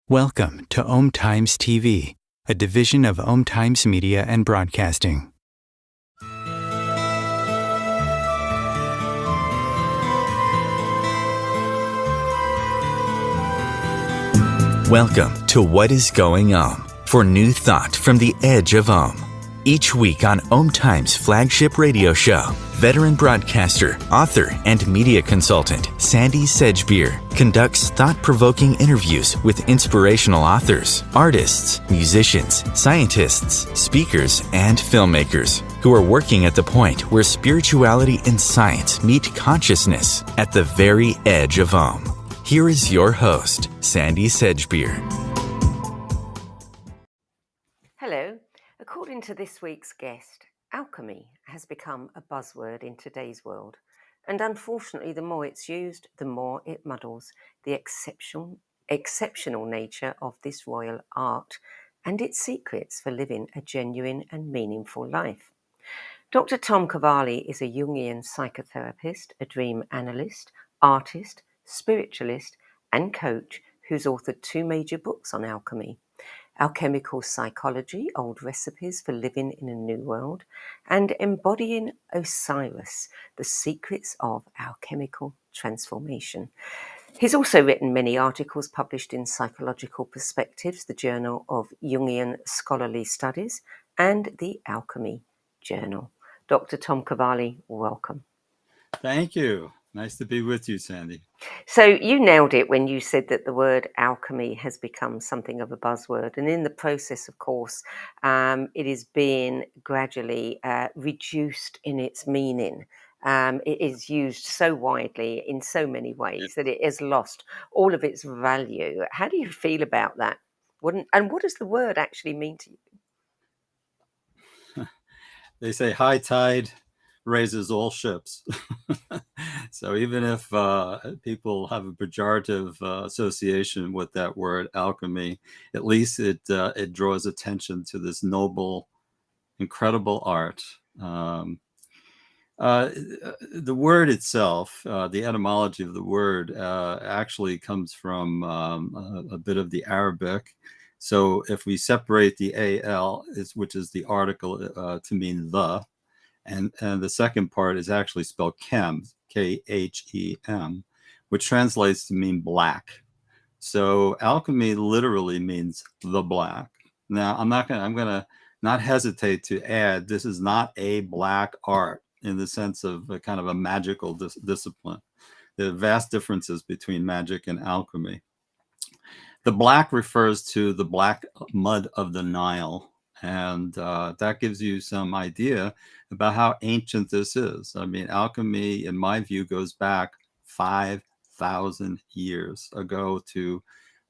Welcome to Om Times TV, a division of Om Times Media and Broadcasting. Welcome to What is Going Om, for new thought from the edge of Om. Each week on Om Times flagship radio show, veteran broadcaster, author, and media consultant Sandy Sedgbeer conducts thought-provoking interviews with inspirational authors, artists, musicians, scientists, speakers, and filmmakers who are working at the point where spirituality and science meet consciousness at the very edge of Om. Here is your host, Sandy Sedgbeer. Hello. According to this week's guest, alchemy has become a buzzword in today's world, and unfortunately the more it's used, the more it muddles the exceptional nature of this royal art and its secrets for living a genuine and meaningful life. Dr. Thom Cavalli is a Jungian psychotherapist, a dream analyst, artist, spiritualist, and coach who's authored 2 major books on alchemy: Alchemical Psychology, Old Recipes for Living in a New World, and Embodying Osiris, The Secrets of Alchemical Transformation. He's also written many articles published in Psychological Perspectives, the Journal of Jungian Scholarly Studies, and the Alchemy Journal. Dr. Thom Cavalli, welcome. Thank you. Nice to be with you, Sandy. So you nailed it when you said that the word alchemy has become something of a buzzword. And in the process, of course, it is being gradually reduced in its meaning. It is used so widely in so many ways that it has lost all of its value. How do you feel about that? And what does the word actually mean to you? They say high tide raises all ships. So even if people have a pejorative association with that word alchemy, at least it draws attention to this noble, incredible art. The word itself, the etymology of the word, actually comes from a bit of the Arabic. So if we separate the al, which is the article to mean the, and the second part is actually spelled chem, Khem, which translates to mean black. So alchemy literally means the black. Now I'm gonna not hesitate to add, this is not a black art in the sense of a kind of a magical discipline. There are vast differences between magic and alchemy. The black refers to the black mud of the Nile. And that gives you some idea about how ancient this is. I mean, alchemy, in my view, goes back 5,000 years ago to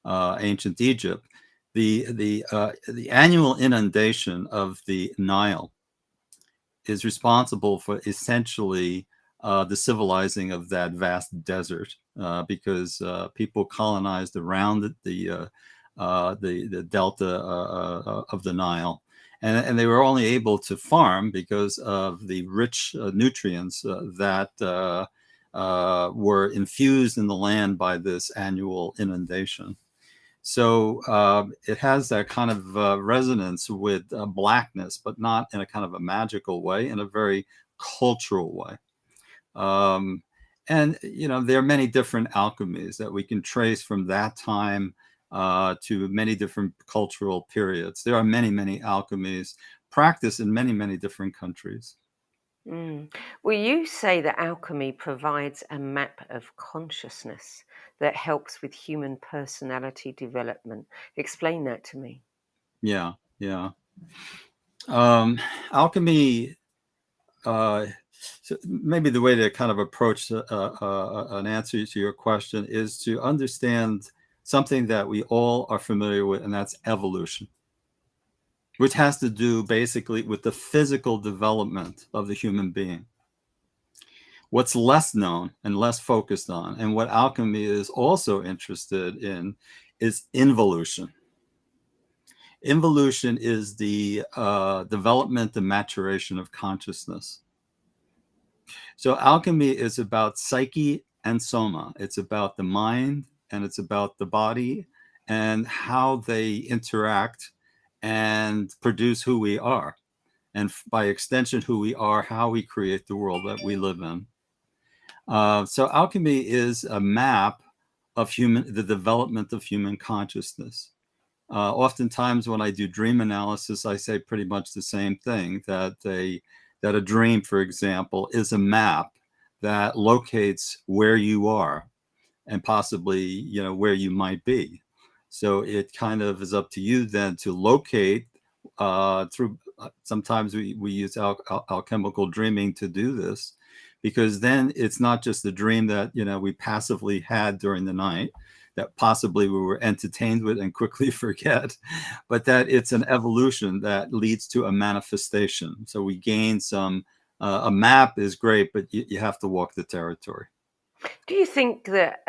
ancient Egypt. The annual inundation of the Nile is responsible for essentially the civilizing of that vast desert, because people colonized around the delta of the Nile, and they were only able to farm because of the rich nutrients that were infused in the land by this annual inundation. So it has that kind of resonance with blackness, but not in a kind of a magical way, in a very cultural way. And, you know, there are many different alchemies that we can trace from that time to many different cultural periods. There are many, many alchemies practiced in many, many different countries. Well, you say that alchemy provides a map of consciousness that helps with human personality development. Explain that to me. Yeah, yeah. Alchemy, so maybe the way to kind of approach an answer to your question is to understand something that we all are familiar with, and that's evolution, which has to do basically with the physical development of the human being. What's less known and less focused on, and what alchemy is also interested in, is involution. Involution is the development and maturation of consciousness. So alchemy is about psyche and soma. It's about the mind and it's about the body and how they interact and produce who we are. And by extension, who we are, how we create the world that we live in. So alchemy is a map of the development of human consciousness. Oftentimes when I do dream analysis, I say pretty much the same thing, that a dream, for example, is a map that locates where you are and possibly, you know, where you might be. So it kind of is up to you then to locate through, sometimes we use alchemical dreaming to do this, because then it's not just the dream that, you know, we passively had during the night, that possibly we were entertained with and quickly forget, but that it's an evolution that leads to a manifestation. So we gain some, a map is great, but you have to walk the territory. Do you think that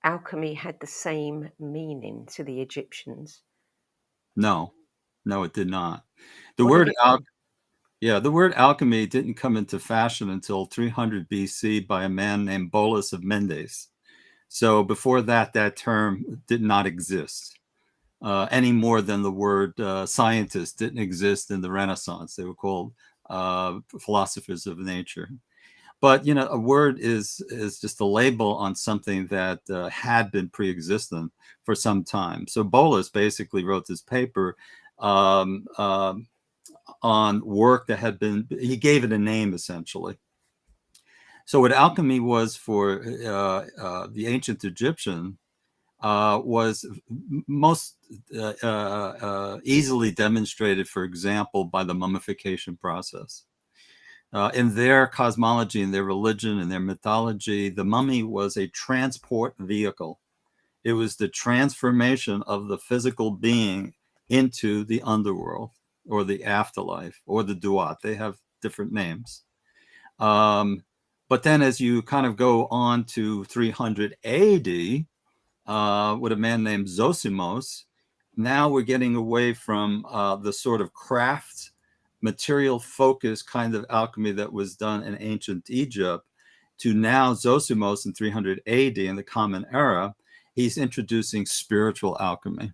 alchemy had the same meaning to the Egyptians? No, it did not. What did it mean? The word alchemy didn't come into fashion until 300 BC by a man named Bolus of Mendes. So before that, that term did not exist any more than the word scientist didn't exist in the Renaissance. They were called philosophers of nature. But, you know, a word is just a label on something that had been pre-existent for some time. So Bolus basically wrote this paper on work that had been, he gave it a name essentially. So what alchemy was for the ancient Egyptian was most easily demonstrated, for example, by the mummification process. In their cosmology, in their religion, in their mythology, the mummy was a transport vehicle. It was the transformation of the physical being into the underworld or the afterlife or the duat. They have different names. But then as you kind of go on to 300 AD, with a man named Zosimos, now we're getting away from the sort of craft, material focused kind of alchemy that was done in ancient Egypt to now Zosimos in 300 AD in the Common Era. He's introducing spiritual alchemy.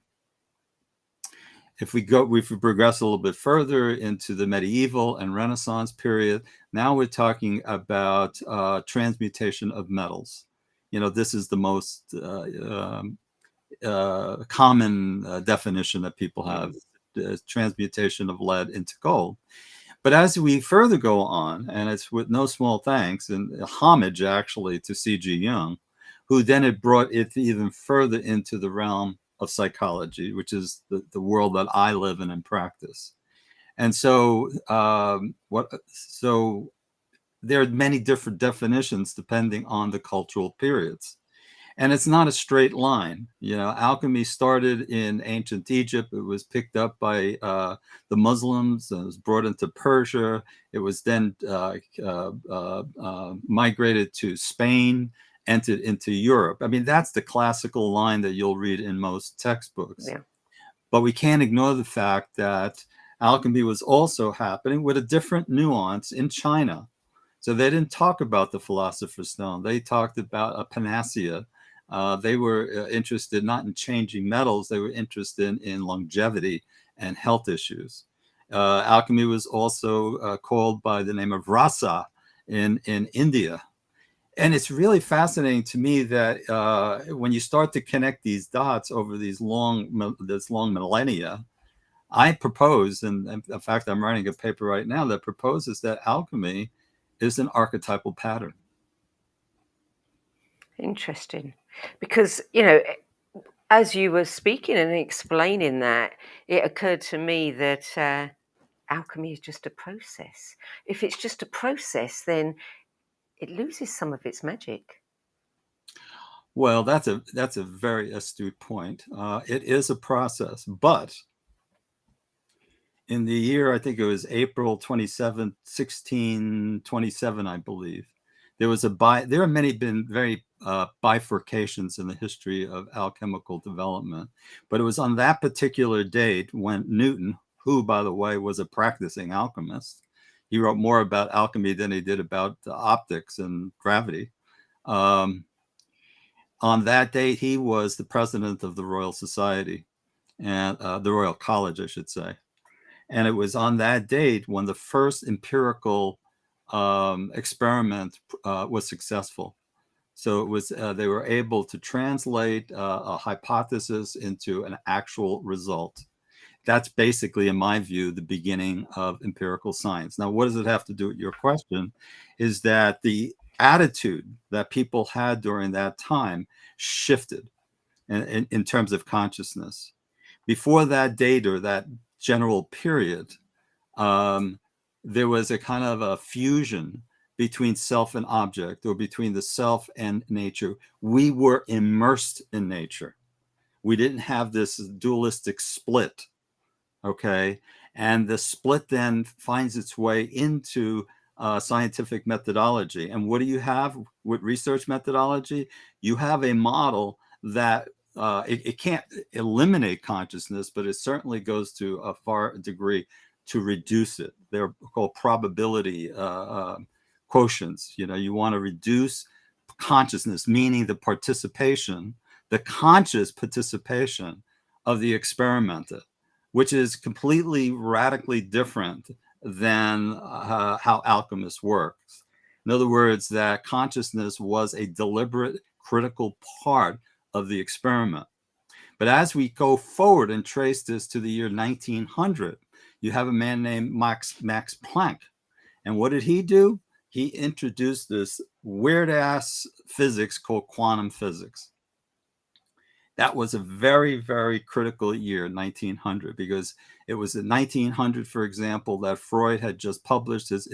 If we progress a little bit further into the medieval and Renaissance period, now we're talking about transmutation of metals. This is the most common definition that people have, transmutation of lead into gold. But as we further go on, and it's with no small thanks and homage actually to C.G. Jung, who then had brought it even further into the realm of psychology, which is the world that I live in and practice. And so there are many different definitions depending on the cultural periods. And it's not a straight line. Alchemy started in ancient Egypt. It was picked up by the Muslims. It was brought into Persia. It was then migrated to Spain, entered into Europe. I mean, that's the classical line that you'll read in most textbooks. Yeah. But we can't ignore the fact that alchemy was also happening with a different nuance in China. So they didn't talk about the philosopher's stone. They talked about a panacea. They were interested not in changing metals. They were interested in longevity and health issues. Alchemy was also called by the name of rasa in India. And it's really fascinating to me that when you start to connect these dots over this long millennia, I propose, and in fact, I'm writing a paper right now that proposes that alchemy is an archetypal pattern. Interesting. Because, as you were speaking and explaining that, it occurred to me that alchemy is just a process. If it's just a process, then it loses some of its magic. Well, that's a very astute point. It is a process, but in the year, I think it was April 27th, 1627, I believe, there have been very bifurcations in the history of alchemical development, but it was on that particular date when Newton, who, by the way, was a practicing alchemist, he wrote more about alchemy than he did about optics and gravity. On that date, he was the president of the Royal Society, and the Royal College, I should say. And it was on that date when the first empirical experiment was successful. So it was they were able to translate a hypothesis into an actual result. That's basically, in my view, the beginning of empirical science. Now, what does it have to do with your question? Is that the attitude that people had during that time shifted in terms of consciousness. Before that date or that general period, there was a kind of a fusion between self and object, or between the self and nature. We were immersed in nature. We didn't have this dualistic split, okay? And the split then finds its way into scientific methodology. And what do you have with research methodology? You have a model that it can't eliminate consciousness, but it certainly goes to a far degree to reduce it. They're called probability quotients. You want to reduce consciousness, meaning the participation, the conscious participation of the experimenter, which is completely radically different than how alchemists works. In other words, that consciousness was a deliberate, critical part of the experiment. But as we go forward and trace this to the year 1900, you have a man named Max Planck. And what did he do? He introduced this weird-ass physics called quantum physics. That was a very, very critical year, 1900, because it was in 1900, for example, that Freud had just published his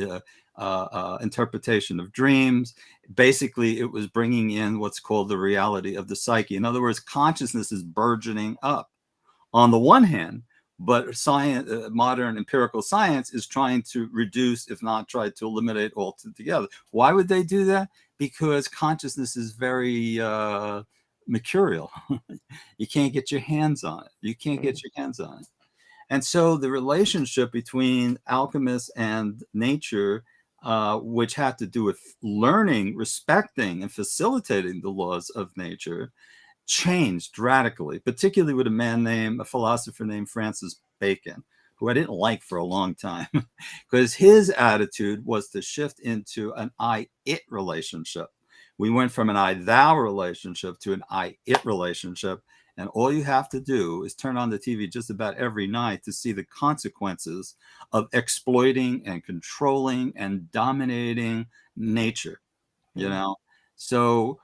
interpretation of dreams. Basically, it was bringing in what's called the reality of the psyche. In other words, consciousness is burgeoning up. On the one hand, But science, modern empirical science, is trying to reduce, if not try to eliminate altogether. Why would they do that? Because consciousness is very mercurial. You can't get your hands on it. You can't get your hands on it. And so the relationship between alchemists and nature, which had to do with learning, respecting, and facilitating the laws of nature, changed radically, particularly with a philosopher named Francis Bacon, who I didn't like for a long time, because his attitude was to shift into an I-it relationship. We went from an I-thou relationship to an I-it relationship. And all you have to do is turn on the TV just about every night to see the consequences of exploiting and controlling and dominating nature, you know? So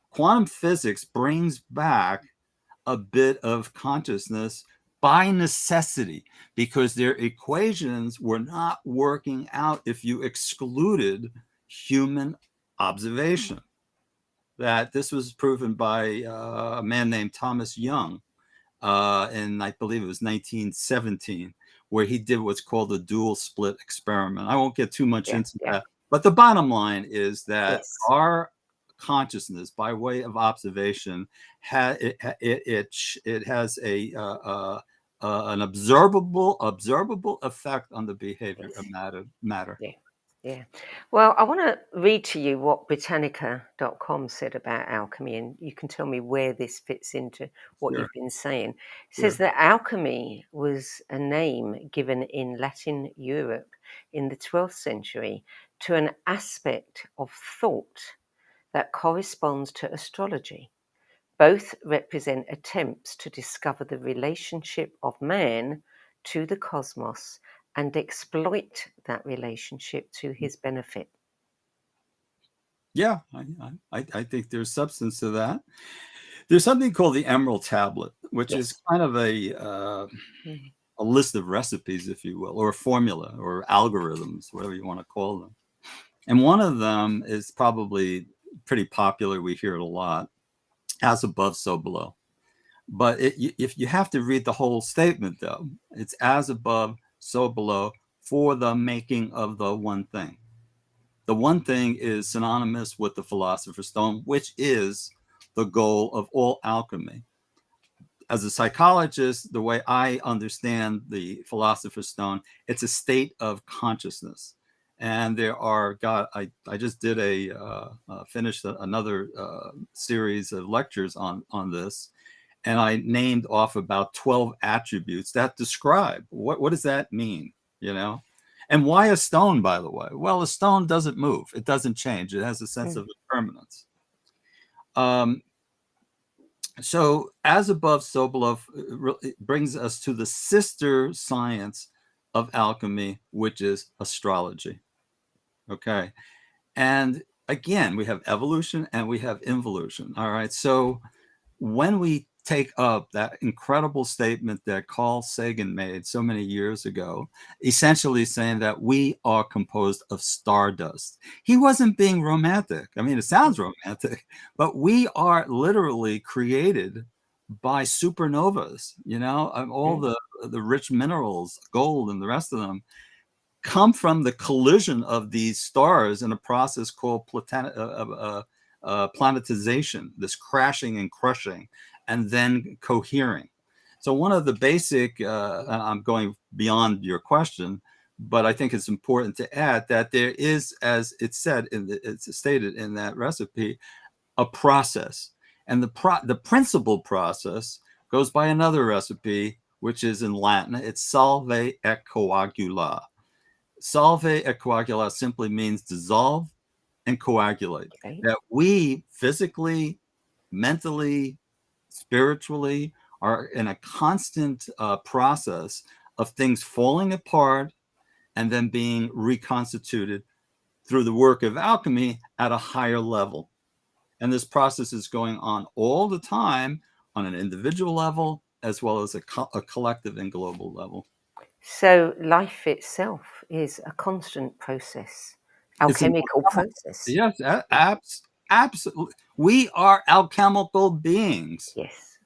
quantum physics brings back a bit of consciousness by necessity, because their equations were not working out if you excluded human observation. That this was proven by a man named Thomas Young in, I believe it was 1917, where he did what's called the dual split experiment. I won't get too much into that, but the bottom line is that our consciousness, by way of observation, it has an observable effect on the behavior of matter. Yeah. Well, I want to read to you what Britannica.com said about alchemy, and you can tell me where this fits into what you've been saying. It says that alchemy was a name given in Latin Europe in the 12th century to an aspect of thought that corresponds to astrology. Both represent attempts to discover the relationship of man to the cosmos and exploit that relationship to his benefit. Yeah, I think there's substance to that. There's something called the Emerald Tablet, which is kind of a list of recipes, if you will, or a formula or algorithms, whatever you want to call them. And one of them is probably pretty popular. We hear it a lot: as above, so below. But if you have to read the whole statement, though, it's as above, so below, for the making of the one thing. The one thing is synonymous with the Philosopher's Stone, which is the goal of all alchemy. As a psychologist, the way I understand the Philosopher's Stone, it's a state of consciousness. And there are, I just did finished another series of lectures on this. And I named off about 12 attributes that describe what does that mean, you know? And why a stone, by the way? Well, a stone doesn't move. It doesn't change. It has a sense of impermanence. So as above, so below, it brings us to the sister science of alchemy, which is astrology. Okay. And again, we have evolution and we have involution. All right. So when we take up that incredible statement that Carl Sagan made so many years ago, essentially saying that we are composed of stardust. He wasn't being romantic. I mean, it sounds romantic, but we are literally created by supernovas, you know, all the rich minerals, gold and the rest of them come from the collision of these stars in a process called planetization, this crashing and crushing, and then cohering. So one of the basic, I'm going beyond your question, but I think it's important to add that there is, as it's said, it's stated in that recipe, a process. And the principal process goes by another recipe, which is in Latin. It's solve et coagula. Solve et coagula simply means dissolve and coagulate. Okay. That we physically, mentally, spiritually are in a constant process of things falling apart and then being reconstituted through the work of alchemy at a higher level. And this process is going on all the time on an individual level as well as a collective and global level. So life itself is a constant process, alchemical process. Yes, absolutely. We are alchemical beings. Yes.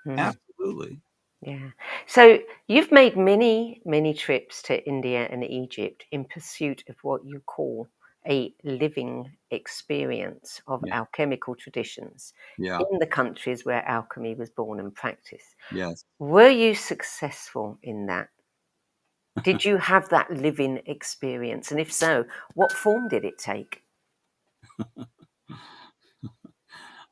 Absolutely. Yeah. So you've made many, many trips to India and Egypt in pursuit of what you call a living experience of Yeah. alchemical traditions Yeah. in the countries where alchemy was born and practiced. Yes. Were you successful in that? Did you have that living experience? And if so, what form did it take?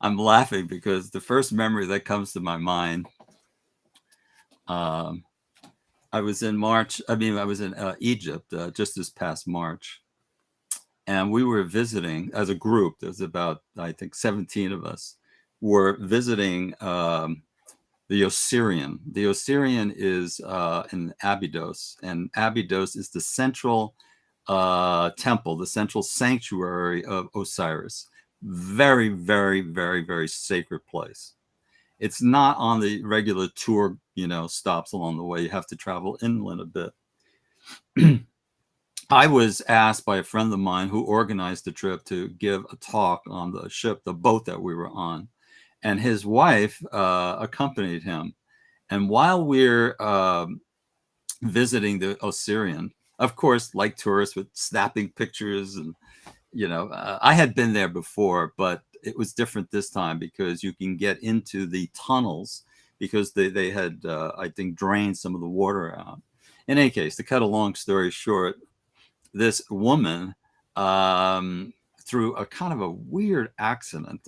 I'm laughing because the first memory that comes to my mind, um, I was in Egypt just this past March, and we were visiting as a group. There's about, I think, 17 of us were visiting the Osirian. The Osirian is in Abydos, and Abydos is the central temple, the central sanctuary of Osiris. Very, very, very, very sacred place. It's not on the regular tour, stops along the way. You have to travel inland a bit. I was asked by a friend of mine who organized the trip to give a talk on the ship, the boat that we were on, and his wife accompanied him. And while we're visiting the Osirian, of course, like tourists with snapping pictures, and I had been there before, but it was different this time because you can get into the tunnels because they had, I think, drained some of the water out. In any case, to cut a long story short, this woman, through a kind of a weird accident,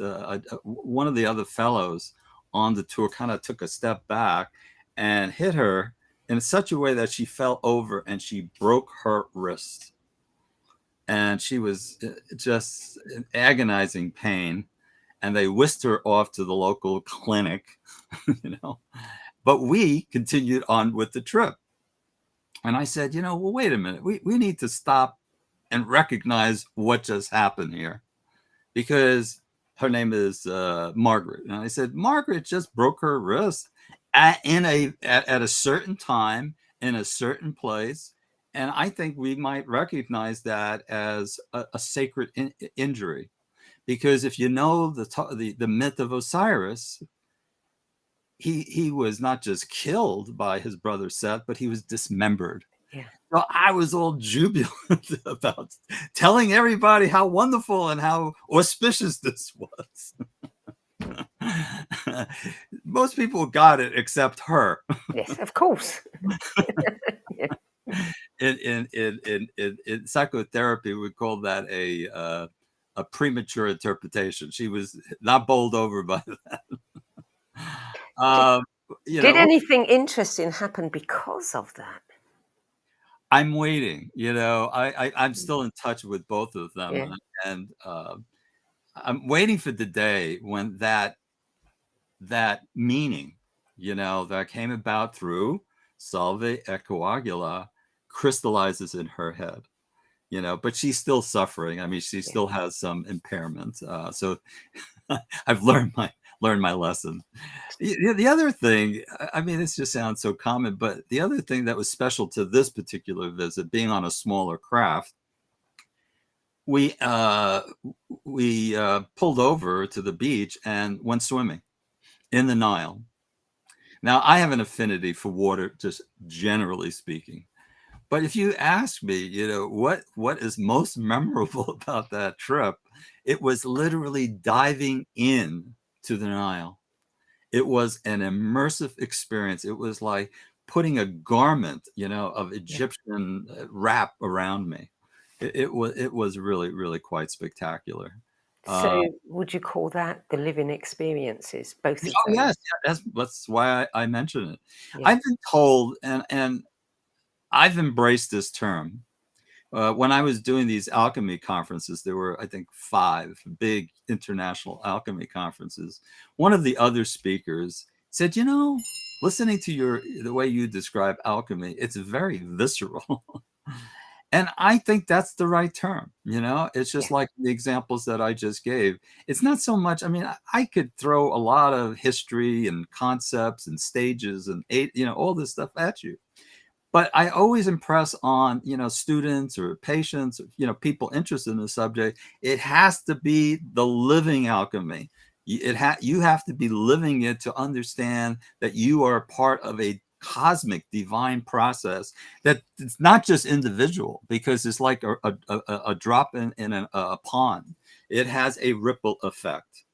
one of the other fellows on the tour kind of took a step back and hit her in such a way that she fell over and she broke her wrist. And she was just in agonizing pain. And they whisked her off to the local clinic, But we continued on with the trip. And I said, well, wait a minute. We need to stop and recognize what just happened here, because her name is Margaret. And I said, Margaret just broke her wrist at a certain time in a certain place. And I think we might recognize that as a sacred injury, because if you know the myth of Osiris, he was not just killed by his brother Seth, but he was dismembered. Yeah. So I was all jubilant about telling everybody how wonderful and how auspicious this was. Most people got it except her. Yes, of course. Yeah. In psychotherapy, we call that a premature interpretation. She was not bowled over by that. Did, Um, did anything interesting happen because of that? I'm waiting. I'm still in touch with both of them, Yeah. and I'm waiting for the day when that meaning, that came about through Salve et Coagula, crystallizes in her head. But she's still suffering. I mean, she still has some impairment. So I've learned my lesson. The other thing, I mean, this just sounds so common, but the other thing that was special to this particular visit, being on a smaller craft, we pulled over to the beach and went swimming in the Nile. Now, I have an affinity for water, just generally speaking. But if you ask me, what is most memorable about that trip, it was literally diving in to the Nile. It was an immersive experience. It was like putting a garment, of Egyptian wrap around me. It was really, really quite spectacular. So would you call that the living experiences, both of Oh, those? yes, that's why I mentioned it. Yeah. I've been told, and I've embraced this term. When I was doing these alchemy conferences, there were, I think, 5 big international alchemy conferences. One of the other speakers said, listening to the way you describe alchemy, it's very visceral. And I think that's the right term. It's just like the examples that I just gave. It's not so much, I mean, I could throw a lot of history and concepts and stages and, all this stuff at you. But I always impress on, students or patients, people interested in the subject. It has to be the living alchemy. You have to be living it to understand that you are part of a cosmic divine process, that it's not just individual, because it's like a drop in a pond. It has a ripple effect,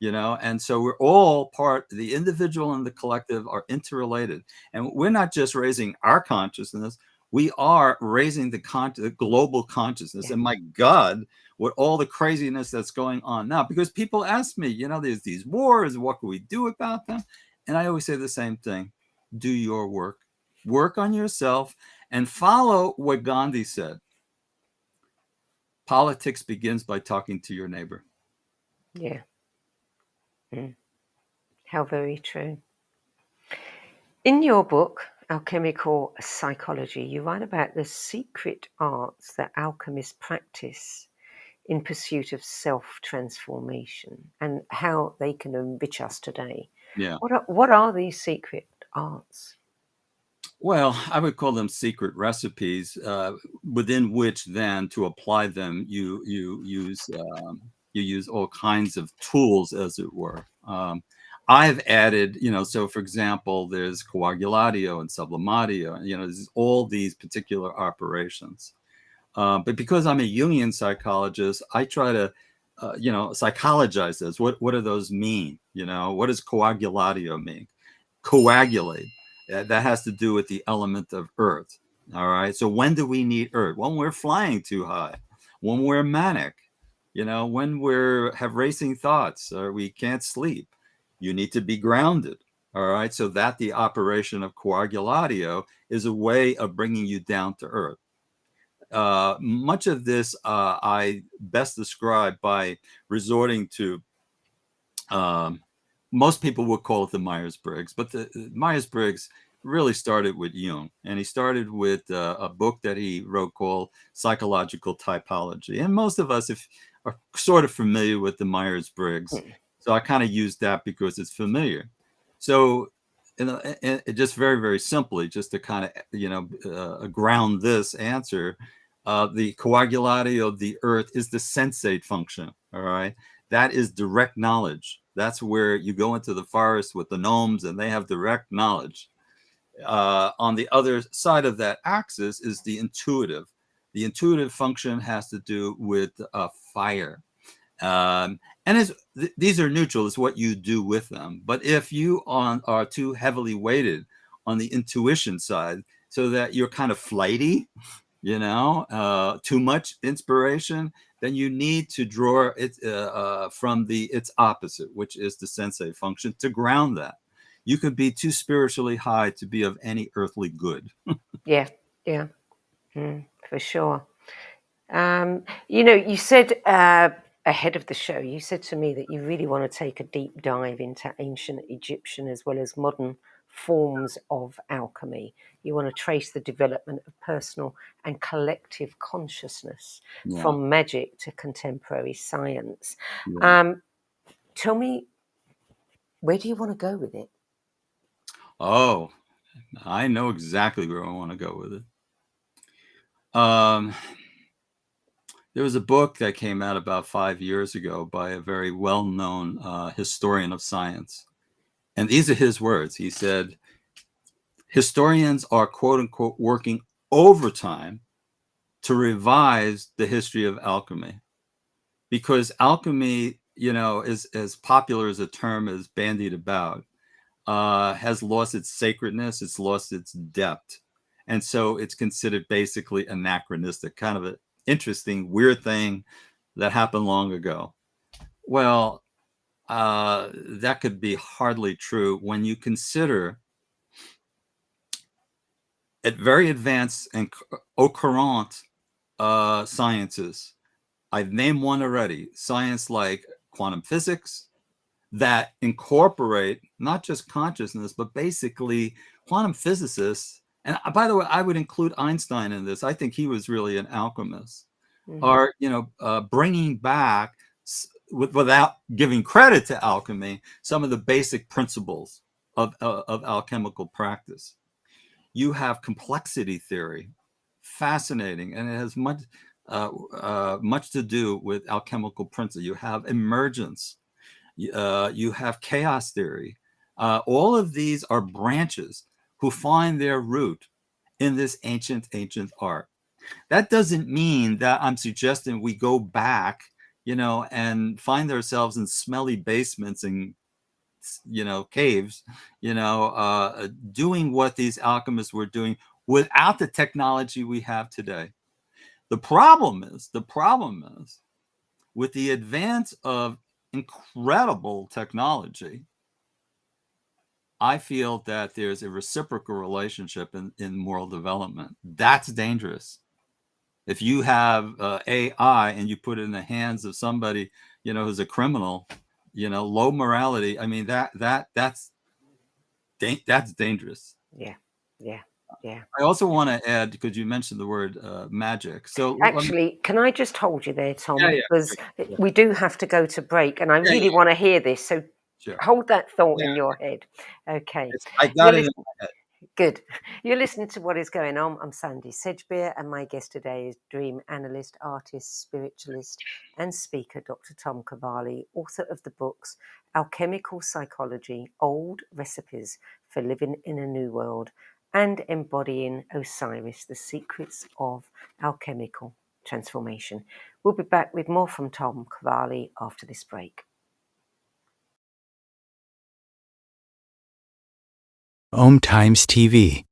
and so we're all part. The individual and the collective are interrelated, and we're not just raising our consciousness, we are raising the global consciousness. Yeah. And my God, with all the craziness that's going on now, because people ask me, there's these wars, what can we do about them? And I always say the same thing: do your work on yourself, and follow what Gandhi said. Politics begins by talking to your neighbor. Yeah. How very true. In your book, Alchemical Psychology, you write about the secret arts that alchemists practice in pursuit of self-transformation and how they can enrich us today. Yeah. What are these secret arts? Well, I would call them secret recipes, within which then to apply them, you use all kinds of tools, as it were. I've added, so for example, there's coagulatio and sublimatio, there's all these particular operations. But because I'm a Jungian psychologist, I try to, psychologize this. What do those mean? What does coagulatio mean? Coagulate. That has to do with the element of earth. All right. So when do we need earth? When we're flying too high, when we're manic, when have racing thoughts, or we can't sleep. You need to be grounded. All right. So that the operation of coagulatio is a way of bringing you down to earth. Much of this I best describe by resorting to, most people would call it the Myers-Briggs, but the Myers-Briggs really started with Jung, and he started with a book that he wrote called Psychological Typology. And most of us are sort of familiar with the Myers-Briggs, so I kind of use that because it's familiar. So, and just very, very simply, just to kind of ground this answer, the coagulatio of the earth is the sensate function. All right, that is direct knowledge. That's where you go into the forest with the gnomes, and they have direct knowledge. On the other side of that axis is the intuitive. The intuitive function has to do with fire. And these are neutral. It's what you do with them. But if you are too heavily weighted on the intuition side, so that you're kind of flighty, too much inspiration, then you need to draw it from its opposite, which is the sensate function, to ground that. You could be too spiritually high to be of any earthly good. Yeah, for sure. You said ahead of the show, you said to me that you really want to take a deep dive into ancient Egyptian as well as modern forms of alchemy. You want to trace the development of personal and collective consciousness from magic to contemporary science. Yeah. Tell me, where do you want to go with it? Oh, I know exactly where I want to go with it. There was a book that came out about 5 years ago by a very well-known historian of science. And these are his words. He said, historians are, quote unquote, working overtime to revise the history of alchemy, because alchemy, is as popular as a term is bandied about, has lost its sacredness, it's lost its depth. And so it's considered basically anachronistic, kind of an interesting, weird thing that happened long ago. Well, that could be hardly true when you consider at very advanced and occurrent sciences. I've named one already: science like quantum physics, that incorporate not just consciousness, but basically quantum physicists. And by the way, I would include Einstein in this. I think he was really an alchemist. Are bringing back, without giving credit to alchemy, some of the basic principles of alchemical practice. You have complexity theory, fascinating, and it has much to do with alchemical principle. You have emergence. You have chaos theory. All of these are branches who find their root in this ancient art. That doesn't mean that I'm suggesting we go back, and find ourselves in smelly basements and, caves, doing what these alchemists were doing without the technology we have today. The problem is with the advance of incredible technology, I feel that there's a reciprocal relationship in moral development. That's dangerous. If you have AI and you put it in the hands of somebody, who's a criminal, low morality, I mean, that's dangerous. Yeah. I also want to add, because you mentioned the word magic. So Actually, can I just hold you there, Tom? Yeah, because yeah. we do have to go to break, and I really want to hear this. So Sure. hold that thought in your head. Okay. I got it in my head. Good. You're listening to What Is Going On. I'm Sandy Sedgbeer, and my guest today is dream analyst, artist, spiritualist, and speaker, Dr. Thom Cavalli, author of the books Alchemical Psychology, Old Recipes for Living in a New World, and Embodying Osiris, The Secrets of Alchemical Transformation. We'll be back with more from Thom Cavalli after this break. Om Times TV.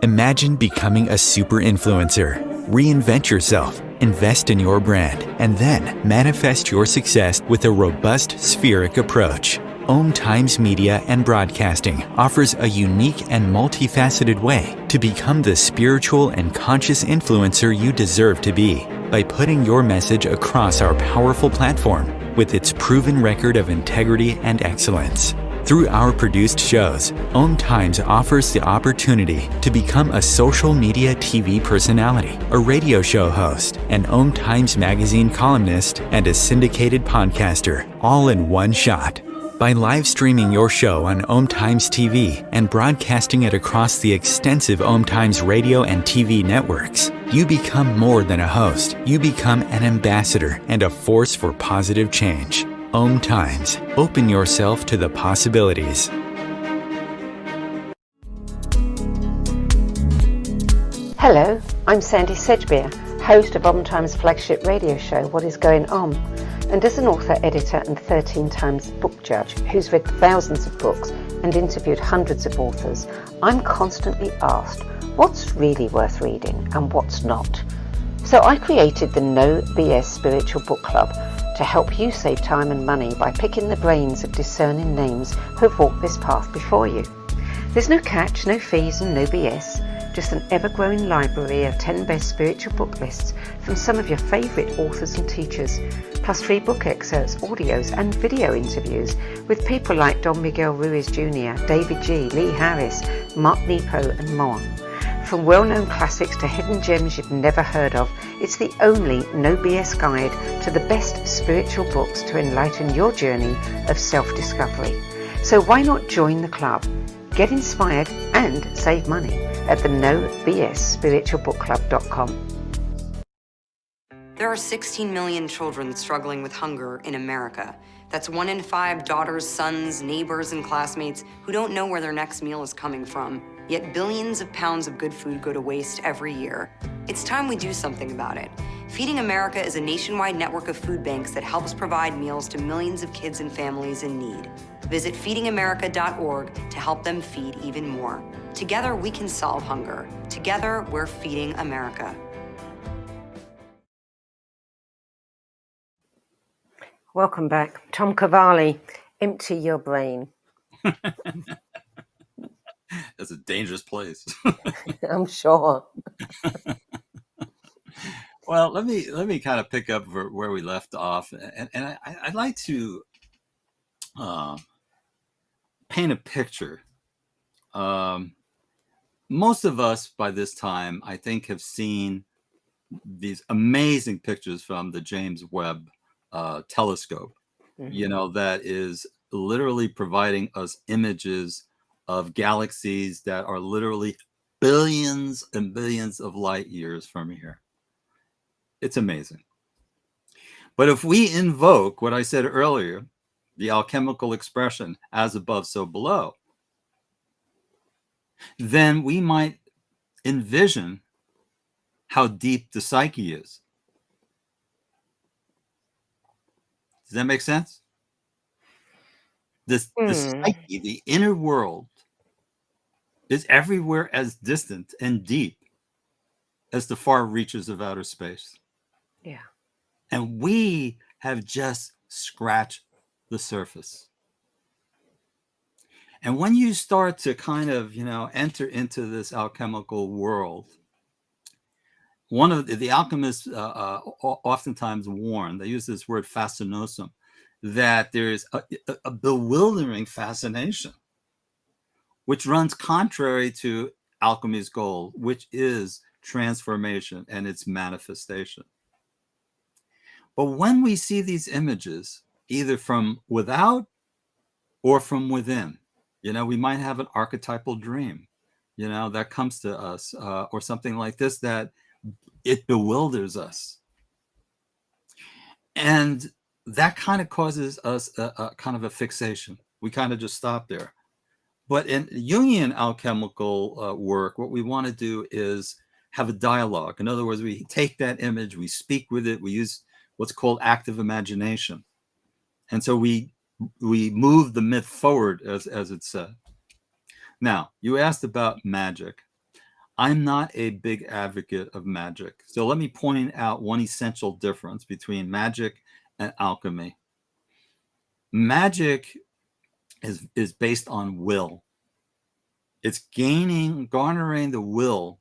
Imagine becoming a super influencer. Reinvent yourself, invest in your brand, and then manifest your success with a robust spheric approach. Om Times Media and Broadcasting offers a unique and multifaceted way to become the spiritual and conscious influencer you deserve to be by putting your message across our powerful platform with its proven record of integrity and excellence. Through our produced shows, Om Times offers the opportunity to become a social media TV personality, a radio show host, an Om Times magazine columnist, and a syndicated podcaster, all in one shot. By live streaming your show on Om Times TV and broadcasting it across the extensive Om Times radio and TV networks, you become more than a host. You become an ambassador and a force for positive change. Om Times. Open yourself to the possibilities. Hello, I'm Sandy Sedgbeer, host of Om Times' flagship radio show, What Is Going On? And as an author, editor, and 13 times book judge who's read thousands of books and interviewed hundreds of authors, I'm constantly asked what's really worth reading and what's not. So I created the No BS Spiritual Book Club to help you save time and money by picking the brains of discerning names who've walked this path before you. There's no catch, no fees, and no BS, just an ever-growing library of 10 best spiritual book lists from some of your favourite authors and teachers, plus free book excerpts, audios, and video interviews with people like Don Miguel Ruiz Jr., David G., Lee Harris, Mark Nepo, and more. From well-known classics to hidden gems you've never heard of, it's the only no BS guide to the best spiritual books to enlighten your journey of self-discovery. So why not join the club? Get inspired and save money at the nobsspiritualbookclub.com. There are 16 million children struggling with hunger in America. That's 1 in 5 daughters, sons, neighbors, and classmates who don't know where their next meal is coming from. Yet billions of pounds of good food go to waste every year. It's time we do something about it. Feeding America is a nationwide network of food banks that helps provide meals to millions of kids and families in need. Visit feedingamerica.org to help them feed even more. Together, we can solve hunger. Together, we're feeding America. Welcome back. Thom Cavalli, empty your brain. That's a dangerous place. I'm sure. Well, let me kind of pick up where we left off, and I'd like to paint a picture. Most of us by this time, I think, have seen these amazing pictures from the James Webb telescope. Mm-hmm. That is literally providing us images of galaxies that are literally billions and billions of light years from here. It's amazing. But if we invoke what I said earlier, the alchemical expression, as above, so below, then we might envision how deep the psyche is. Does that make sense? The psyche, the inner world, is everywhere as distant and deep as the far reaches of outer space. Yeah. And we have just scratched the surface. And when you start to kind of, enter into this alchemical world, one of the alchemists oftentimes warn, they use this word fascinosum, that there's a bewildering fascination, which runs contrary to alchemy's goal, which is transformation and its manifestation. But when we see these images, either from without or from within, we might have an archetypal dream, that comes to us, or something like this, that it bewilders us. And that kind of causes us a kind of a fixation. We kind of just stop there. But in Jungian alchemical work, what we want to do is have a dialogue. In other words, we take that image, we speak with it, we use what's called active imagination. And so we move the myth forward, as it's said. Now, you asked about magic. I'm not a big advocate of magic. So let me point out one essential difference between magic and alchemy. Magic is based on will. It's garnering the will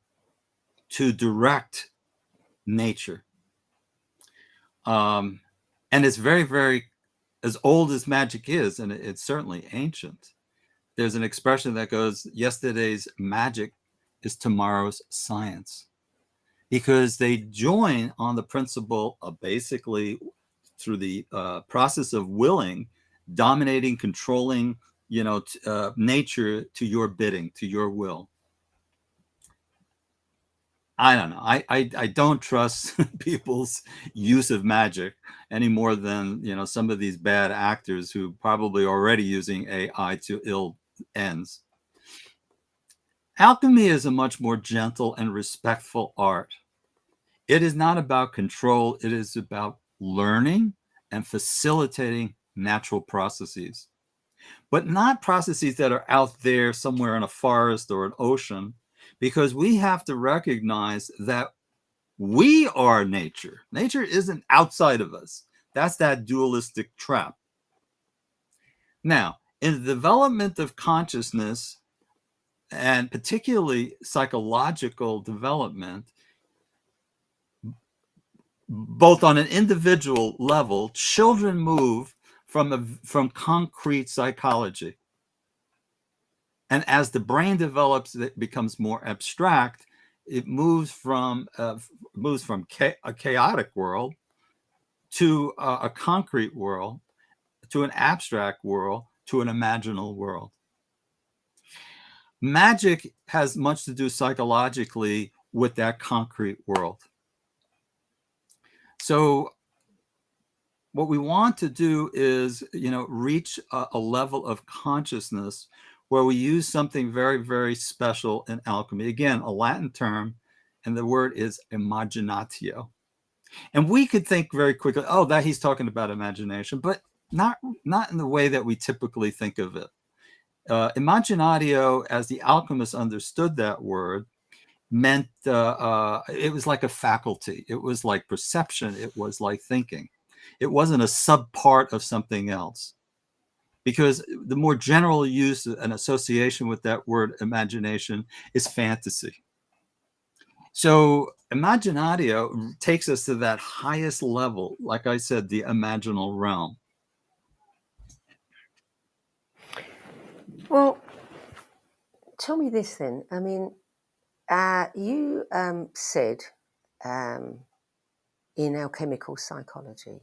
to direct nature. And it's very, very, as old as magic is, and it's certainly ancient, there's an expression that goes, yesterday's magic is tomorrow's science. Because they join on the principle of basically through the process of willing, dominating, controlling, nature to your bidding, to your will. I don't know. I don't trust people's use of magic any more than, some of these bad actors who probably already using AI to ill ends. Alchemy is a much more gentle and respectful art. It is not about control. It is about learning and facilitating natural processes, but not processes that are out there somewhere in a forest or an ocean, because we have to recognize that we are nature. Nature isn't outside of us. That's that dualistic trap. Now, in the development of consciousness, and particularly psychological development, both on an individual level, children move from concrete psychology. And as the brain develops, it becomes more abstract. It moves from a chaotic world to a concrete world, to an abstract world, to an imaginal world. Magic has much to do psychologically with that concrete world. So what we want to do is, reach a level of consciousness where we use something very, very special in alchemy. Again, a Latin term, and the word is imaginatio. And we could think very quickly, oh, that he's talking about imagination, but not in the way that we typically think of it. Imaginatio, as the alchemists understood that word, meant it was like a faculty. It was like perception. It was like thinking. It wasn't a subpart of something else. Because the more general use and association with that word imagination is fantasy. So imaginatio takes us to that highest level, like I said, the imaginal realm. Well, tell me this then. I mean, you said in Alchemical Psychology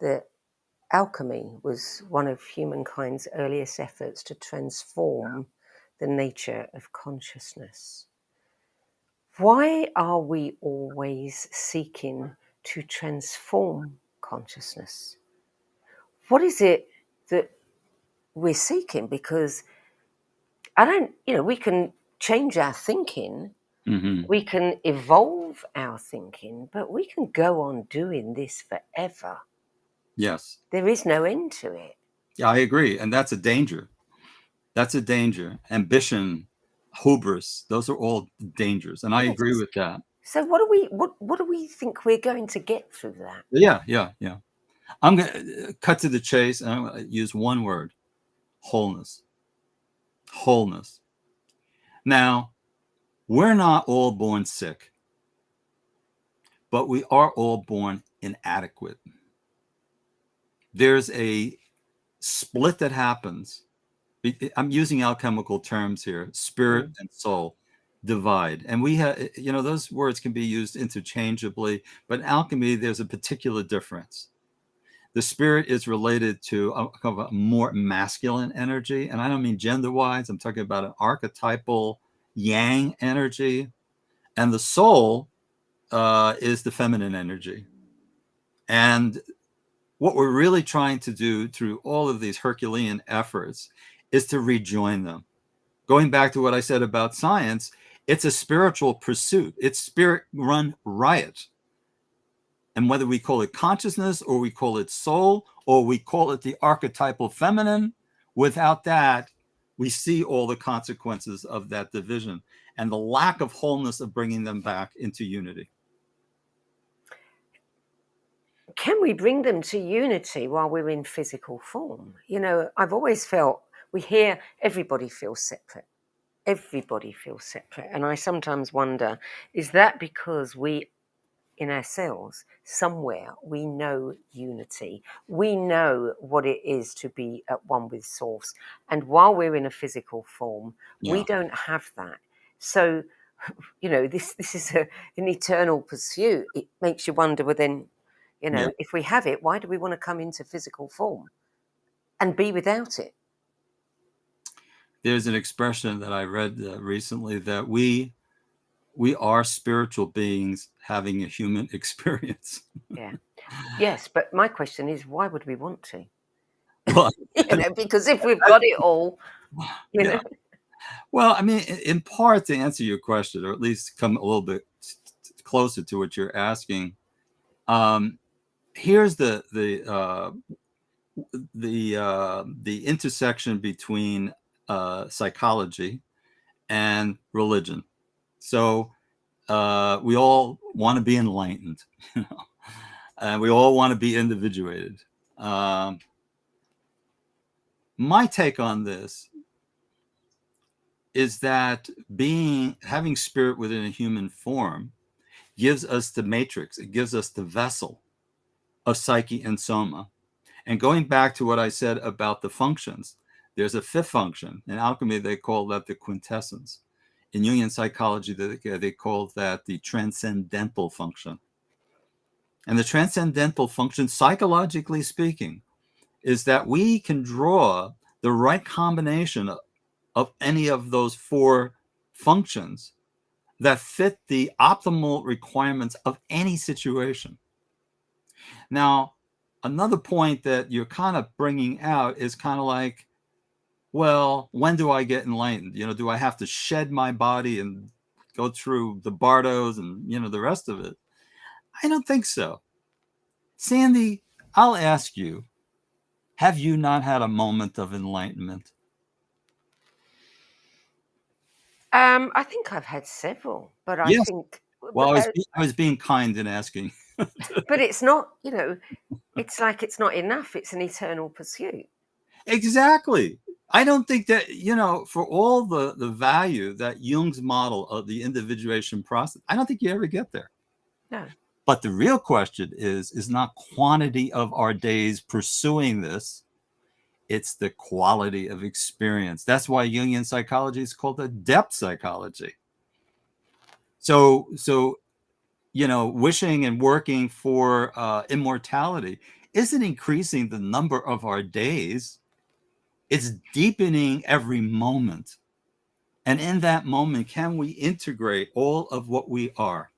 that alchemy was one of humankind's earliest efforts to transform the nature of consciousness. Why are we always seeking to transform consciousness. What is it that we're seeking? Because we can change our thinking, we can evolve our thinking, but we can go on doing this forever. Yes. There is no end to it. Yeah, I agree. And that's a danger. That's a danger. Ambition, hubris, those are all dangers. And I agree with that. So what do we think we're going to get through that? Yeah. I'm going to cut to the chase, and I'm going to use one word: wholeness. Wholeness. Now, we're not all born sick, but we are all born inadequate. There's a split that happens. I'm using alchemical terms here: spirit and soul divide. And we have, those words can be used interchangeably, but in alchemy, there's a particular difference. The spirit is related to a more masculine energy. And I don't mean gender-wise. I'm talking about an archetypal yang energy. And the soul is the feminine energy. And what we're really trying to do through all of these Herculean efforts is to rejoin them. Going back to what I said about science, it's a spiritual pursuit. It's spirit-run riot. And whether we call it consciousness, or we call it soul, or we call it the archetypal feminine, without that, we see all the consequences of that division and the lack of wholeness of bringing them back into unity. Can we bring them to unity while we're in physical form? I've always felt we hear everybody feels separate. Everybody feels separate. And I sometimes wonder, is that because we, in ourselves, somewhere, we know unity? We know what it is to be at one with Source. And while we're in a physical form, we don't have that. So, this is an eternal pursuit. It makes you wonder, well, then, if we have it, why do we want to come into physical form and be without it? There's an expression that I read recently that we are spiritual beings having a human experience. Yeah. Yes, but my question is, why would we want to? Well, because if we've got it all, know. Well, I mean, in part, to answer your question, or at least come a little bit closer to what you're asking, here's the intersection between psychology and religion. So we all want to be enlightened, and we all want to be individuated. My take on this is that having spirit within a human form gives us the matrix. It gives us the vessel of psyche and soma. And going back to what I said about the functions, there's a fifth function. In alchemy, they call that the quintessence. In Jungian psychology, they call that the transcendental function. And the transcendental function, psychologically speaking, is that we can draw the right combination of any of those four functions that fit the optimal requirements of any situation. Now, another point that you're kind of bringing out is kind of like, well, when do I get enlightened? Do I have to shed my body and go through the bardos and, the rest of it? I don't think so. Sandy, I'll ask you, have you not had a moment of enlightenment? I think I've had several, but I think... Well, I was being kind in asking. But it's not, it's like it's not enough. It's an eternal pursuit. Exactly. I don't think that, for all the value that Jung's model of the individuation process, I don't think you ever get there. No. But the real question is not quantity of our days pursuing this. It's the quality of experience. That's why Jungian psychology is called the depth psychology. So wishing and working for immortality isn't increasing the number of our days. It's deepening every moment. And in that moment, can we integrate all of what we are?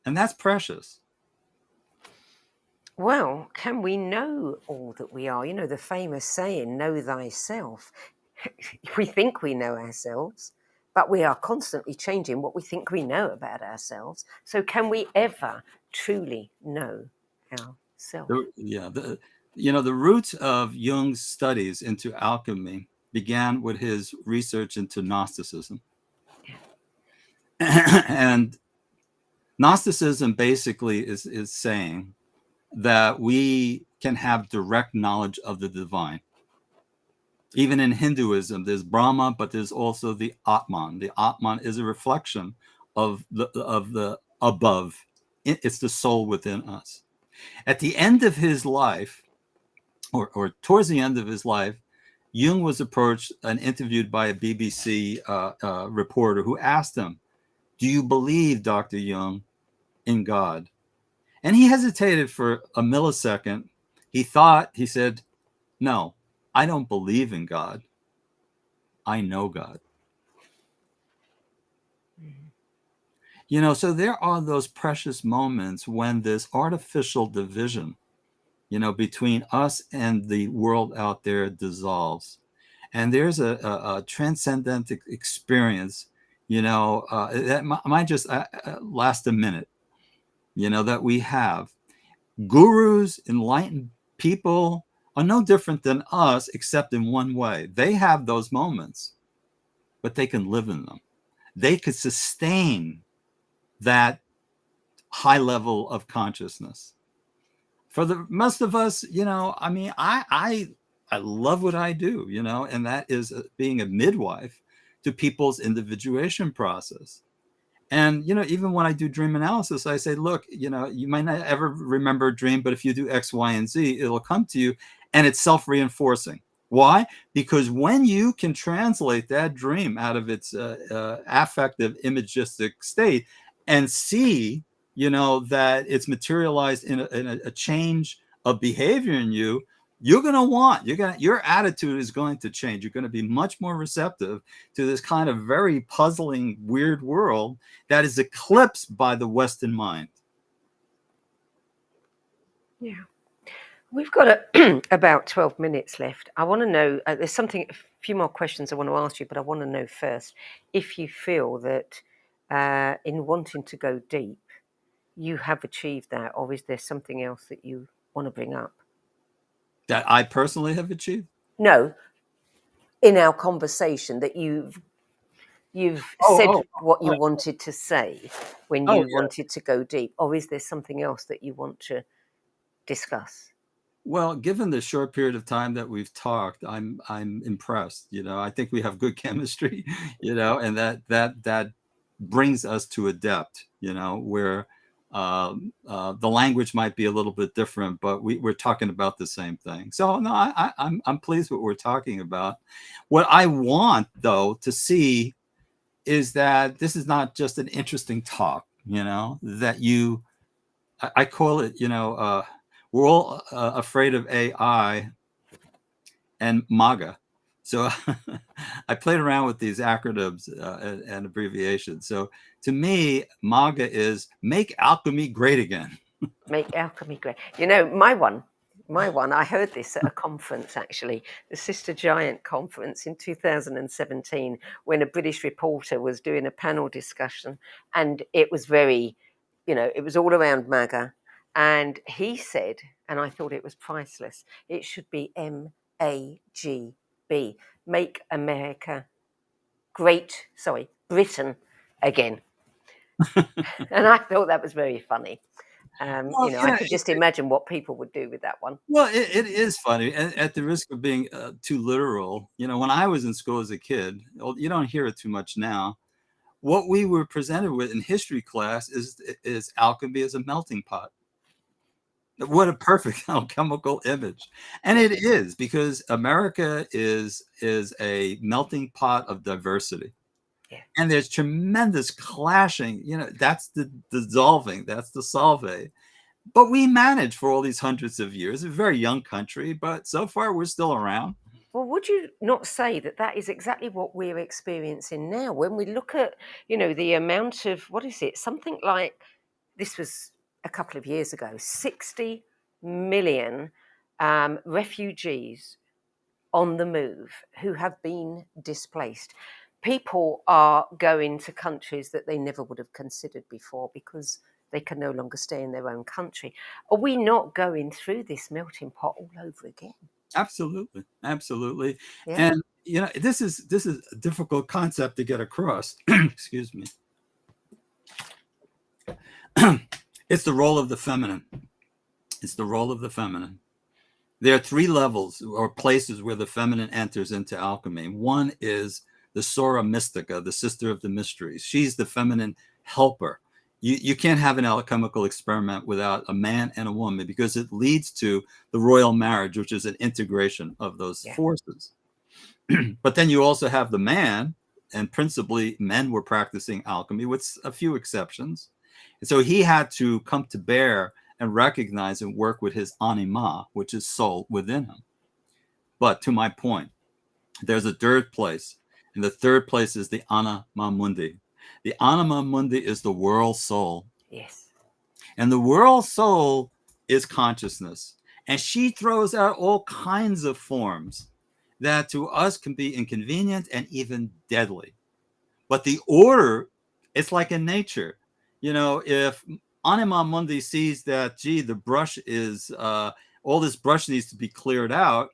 And that's precious. Well, can we know all that we are? You know, the famous saying, know thyself. We think we know ourselves, but we are constantly changing what we think we know about ourselves. So can we ever truly know ourselves? The roots of Jung's studies into alchemy began with his research into Gnosticism. And Gnosticism basically is saying that we can have direct knowledge of the divine. Even in Hinduism, there's Brahma, but there's also the Atman. The Atman is a reflection of the above. It's the soul within us. At the end of his life, or towards the end of his life, Jung was approached and interviewed by a BBC reporter who asked him, "Do you believe, Dr. Jung, in God?" And he hesitated for a millisecond. He said, "No, I don't believe in God. I know God." So there are those precious moments when this artificial division, between us and the world out there dissolves. And there's a transcendent experience, that might just last a minute, that we have. Gurus, enlightened people are no different than us, except in one way. They have those moments, but they can live in them. They could sustain that high level of consciousness. For the most of us, I love what I do, and that is being a midwife to people's individuation process. And, even when I do dream analysis, I say, look, you might not ever remember a dream, but if you do X, Y, and Z, it'll come to you, and it's self-reinforcing. Why? Because when you can translate that dream out of its affective, imagistic state and see, that it's materialized in a change of behavior in you, your attitude is going to change. You're going to be much more receptive to this kind of very puzzling, weird world that is eclipsed by the Western mind. Yeah. We've got about 12 minutes left. I want to know, there's a few more questions I want to ask you, but I want to know first if you feel that in wanting to go deep, you have achieved that, or is there something else that you want to bring up? That I personally have achieved? No, in our conversation that you've said what you wanted to say when you wanted to go deep, or is there something else that you want to discuss? Well, given the short period of time that we've talked, I'm impressed. I think we have good chemistry, and that brings us to a depth, where the language might be a little bit different, but we're talking about the same thing. So no, I'm pleased with what we're talking about. What I want, though, to see is that this is not just an interesting talk, that I call it, we're all afraid of AI and MAGA. So I played around with these acronyms and abbreviations. So to me, MAGA is make alchemy great again. Make alchemy great. My one, I heard this at a conference, actually, the Sister Giant conference in 2017, when a British reporter was doing a panel discussion, and it was very, it was all around MAGA. And he said, and I thought it was priceless, it should be MAGB, make America great, Britain again. And I thought that was very funny. I could just imagine what people would do with that one. Well, it is funny. At the risk of being too literal, when I was in school as a kid, you don't hear it too much now. What we were presented with in history class is alchemy as a melting pot. What a perfect alchemical image. And it is, because America is a melting pot of diversity. Yeah. And there's tremendous clashing, that's the dissolving, that's the solve. But we managed for all these hundreds of years, a very young country, but so far we're still around. Well, would you not say that is exactly what we're experiencing now? When we look at, the amount of, something like, this was a couple of years ago, 60 million refugees on the move who have been displaced. People are going to countries that they never would have considered before because they can no longer stay in their own country. Are we not going through this melting pot all over again? Absolutely, absolutely. Yeah. And this is a difficult concept to get across. Excuse me. It's the role of the feminine. It's the role of the feminine. There are three levels or places where the feminine enters into alchemy. One is the Sora Mystica, the sister of the mysteries. She's the feminine helper. You can't have an alchemical experiment without a man and a woman because it leads to the royal marriage, which is an integration of those forces. But then you also have the man, and principally men were practicing alchemy with a few exceptions. And so he had to come to bear and recognize and work with his anima, which is soul within him. But to my point, there's a third place, and the third place is the anima mundi. The anima mundi is the world soul. Yes. And the world soul is consciousness. And she throws out all kinds of forms that to us can be inconvenient and even deadly. But the order, it's like in nature. If Anima Mundi sees that, gee, the brush is, all this brush needs to be cleared out,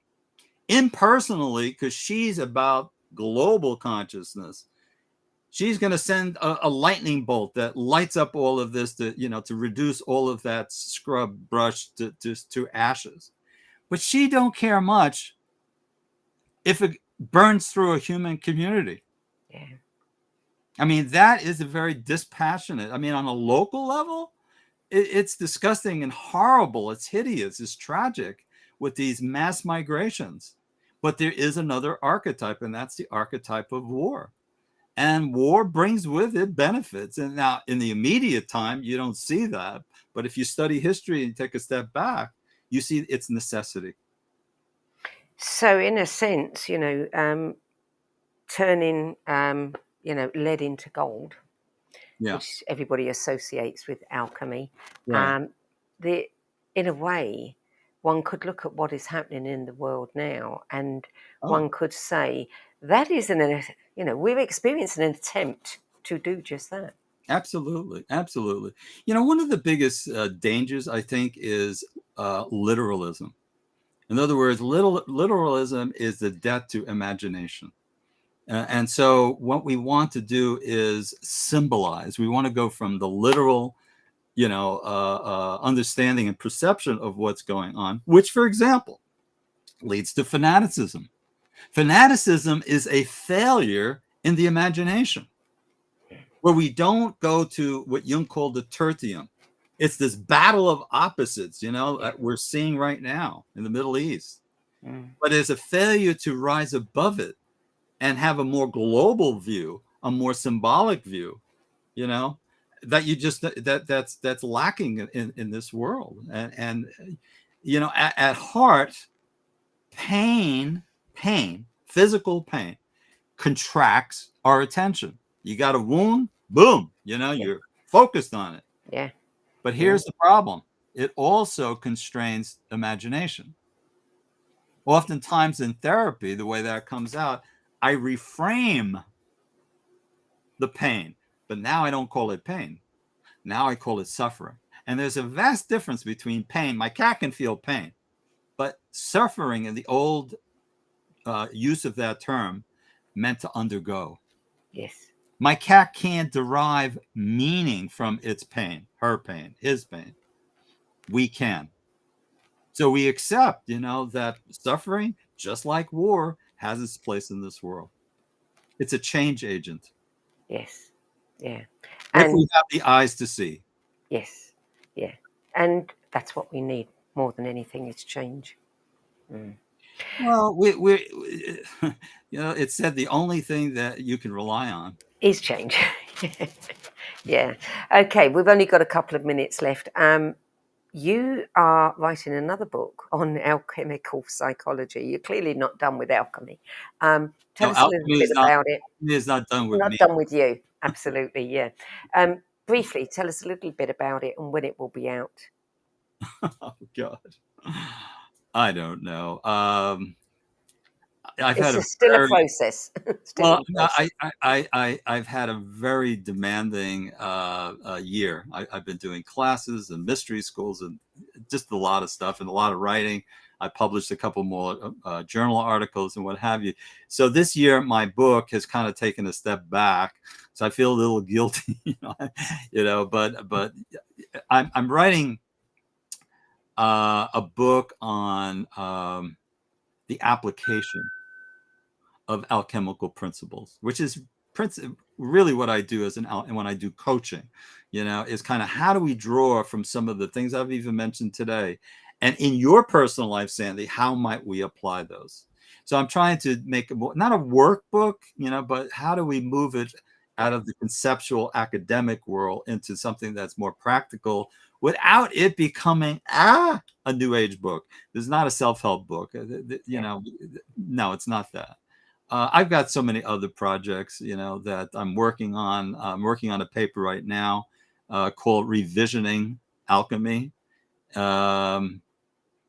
impersonally, because she's about global consciousness, she's going to send a lightning bolt that lights up all of this to reduce all of that scrub brush to ashes. But she don't care much if it burns through a human community. Yeah. I mean, that is a very dispassionate. I mean, on a local level, it's disgusting and horrible. It's hideous. It's tragic with these mass migrations. But there is another archetype, and that's the archetype of war. And war brings with it benefits. And now in the immediate time, you don't see that. But if you study history and take a step back, you see its necessity. So in a sense, turning, lead into gold, which everybody associates with alchemy. Right. In a way, one could look at what is happening in the world now, and one could say that is we're experiencing an attempt to do just that. Absolutely, absolutely. One of the biggest dangers, I think, is literalism. In other words, literalism is the death to imagination. And so what we want to do is symbolize. We want to go from the literal, understanding and perception of what's going on, which, for example, leads to fanaticism. Fanaticism is a failure in the imagination, where we don't go to what Jung called the tertium. It's this battle of opposites, that we're seeing right now in the Middle East. But it's a failure to rise above it and have a more global view, a more symbolic view, that you just that's lacking in this world. And at heart, pain, physical pain contracts our attention. You got a wound, boom, you're focused on it. Yeah. But here's the problem. It also constrains imagination. Oftentimes in therapy, the way that comes out, I reframe the pain, but now I don't call it pain. Now I call it suffering. And there's a vast difference between pain. My cat can feel pain, but suffering in the old use of that term meant to undergo. Yes. My cat can't derive meaning from its pain, her pain, his pain. We can. So we accept, that suffering, just like war, has its place in this world. It's a change agent. Yes. Yeah. If we have the eyes to see. Yes. Yeah. And that's what we need more than anything is change. Well, we it said the only thing that you can rely on is change. Yeah. Okay. We've only got a couple of minutes left. You are writing another book on alchemical psychology. You're clearly not done with alchemy. Tell us a little bit about it. Alchemy is not done with me. Not done with you. Absolutely, yeah. Briefly, tell us a little bit about it and when it will be out. Oh God, I don't know. I've had a Still a very process. Still well. in process. I've had a very demanding year. I've been doing classes and mystery schools and just a lot of stuff and a lot of writing. I published a couple more journal articles and what have you. So this year, my book has kind of taken a step back. So I feel a little guilty, But I'm writing a book on the application of alchemical principles, which is really what I do and when I do coaching, is kind of how do we draw from some of the things I've even mentioned today, and in your personal life, Sandy, how might we apply those? So I'm trying to make not a workbook, but how do we move it out of the conceptual academic world into something that's more practical without it becoming a new age book. There's not a self-help book, no, it's not that. I've got so many other projects, that I'm working on. I'm working on a paper right now called Revisioning Alchemy. I'm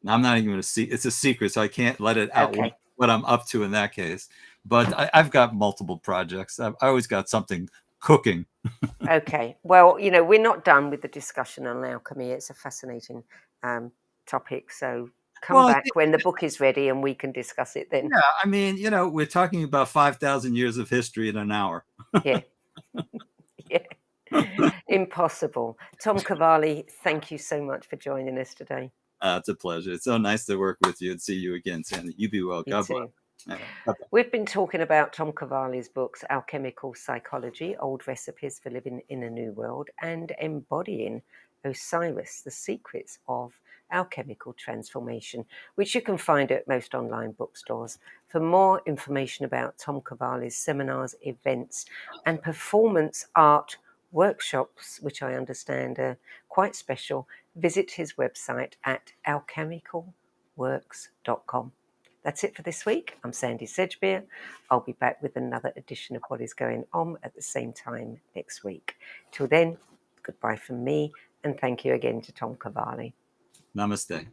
not even going to see. It's a secret, so I can't let it out what I'm up to in that case. But I've got multiple projects. I always got something cooking. Okay. Well, we're not done with the discussion on alchemy. It's a fascinating topic. So come back when the book is ready and we can discuss it then. Yeah, I mean, we're talking about 5,000 years of history in an hour. Yeah. Yeah. Impossible. Thom Cavalli, thank you so much for joining us today. It's a pleasure. It's so nice to work with you and see you again, Sandy. You be well. God bless. We've been talking about Thom Cavalli's books, Alchemical Psychology, Old Recipes for Living in a New World, and Embodying Osiris, The Secrets of Alchemical Transformation, which you can find at most online bookstores. For more information about Thom Cavalli's seminars, events, and performance art workshops, which I understand are quite special, visit his website at alchemicalworks.com. That's it for this week. I'm Sandy Sedgbeer. I'll be back with another edition of What is Going On at the same time next week. Till then, goodbye from me, and thank you again to Thom Cavalli. Namaste.